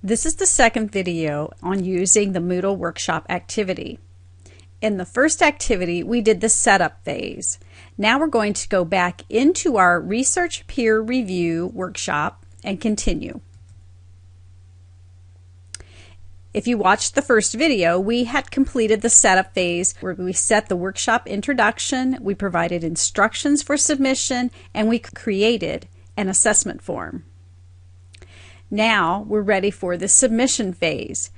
This is the second video on using the Moodle workshop activity. In the first activity, we did the setup phase. Now we're going to go back into our research peer review workshop and continue. If you watched the first video, we had completed the setup phase where we set the workshop introduction, we provided instructions for submission, and we created an assessment form. Now we're ready for the submission phase.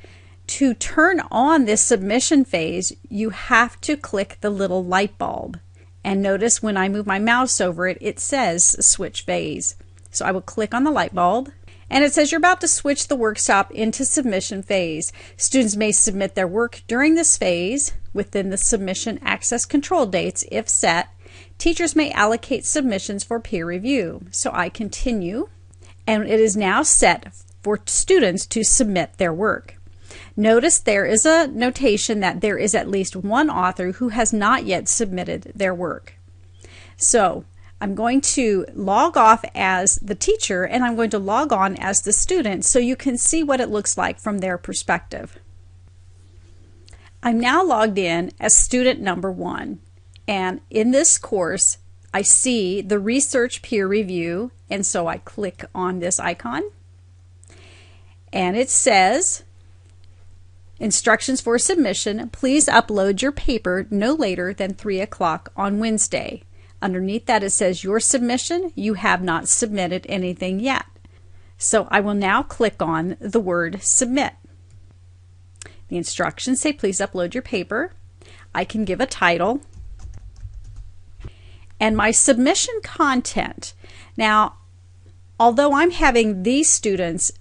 To turn on this submission phase, you have to click the little light bulb. And notice when I move my mouse over it, it says switch phase. So I will click on the light bulb, and it says you're about to switch the workshop into submission phase. Students may submit their work during this phase within the submission access control dates if set. Teachers may allocate submissions for peer review. So I continue. And it is now set for students to submit their work. Notice there is a notation that there is at least one author who has not yet submitted their work. So I'm going to log off as the teacher and I'm going to log on as the student so you can see what it looks like from their perspective. I'm now logged in as student number 1, and in this course I see the research peer review, and so I click on this icon and it says instructions for submission. Please upload your paper no later than 3 o'clock on Wednesday. Underneath that it says your submission, you have not submitted anything yet. So I will now click on the word submit. The instructions say please upload your paper. I can give a title and my submission content. Now, although I'm having these students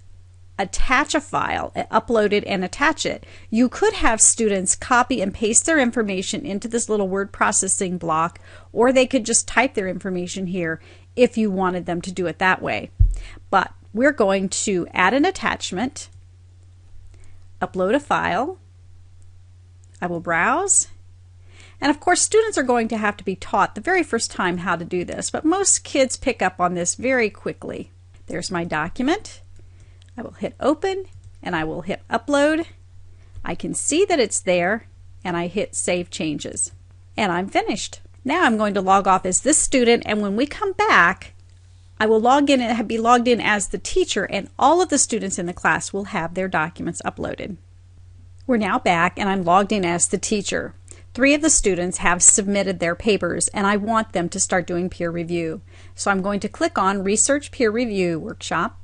attach a file, upload it and attach it, you could have students copy and paste their information into this little word processing block, or they could just type their information here if you wanted them to do it that way. But we're going to add an attachment, upload a file, I will browse. And of course, students are going to have to be taught the very first time how to do this, but most kids pick up on this very quickly. There's my document. I will hit open and I will hit upload. I can see that it's there and I hit save changes. And I'm finished. Now I'm going to log off as this student, and when we come back, I will log in and be logged in as the teacher, and all of the students in the class will have their documents uploaded. We're now back and I'm logged in as the teacher. 3 of the students have submitted their papers and I want them to start doing peer review. So I'm going to click on Research Peer Review Workshop.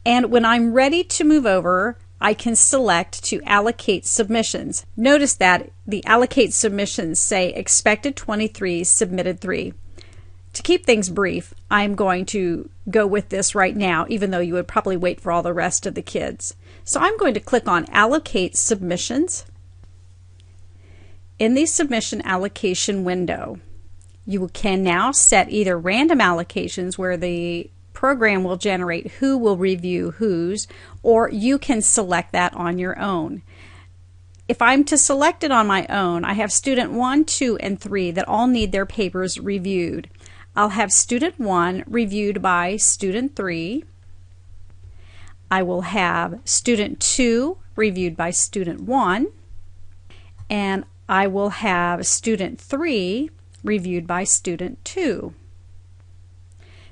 And when I'm ready to move over, I can select to allocate submissions. Notice that the allocate submissions say expected 23, submitted 3. To keep things brief, I'm going to go with this right now, even though you would probably wait for all the rest of the kids. So I'm going to click on Allocate Submissions. In the submission allocation window, you can now set either random allocations where the program will generate who will review whose, or you can select that on your own. If I'm to select it on my own, I have student 1, 2, and 3 that all need their papers reviewed. I'll have student 1 reviewed by student 3. I will have student 2 reviewed by student 1. And I will have student 3 reviewed by student 2.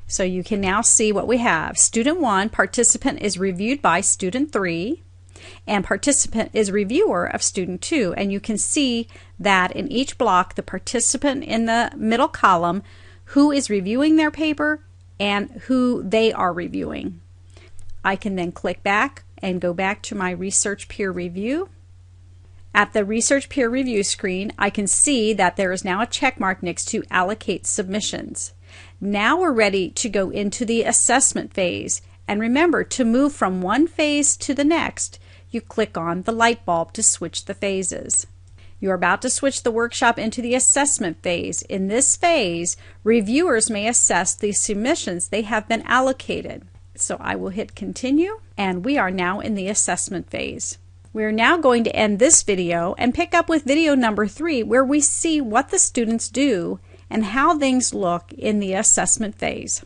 So you can now see what we have. Student 1, participant is reviewed by student 3, and participant is reviewer of student 2. And you can see that in each block, the participant in the middle column, who is reviewing their paper and who they are reviewing. I can then click back and go back to my research peer review. At the research peer review screen, I can see that there is now a check mark next to allocate submissions. Now we're ready to go into the assessment phase. And remember, to move from one phase to the next, you click on the light bulb to switch the phases. You're about to switch the workshop into the assessment phase. In this phase, reviewers may assess the submissions they have been allocated. So I will hit continue, and we are now in the assessment phase. We're now going to end this video and pick up with video number 3, where we see what the students do and how things look in the assessment phase.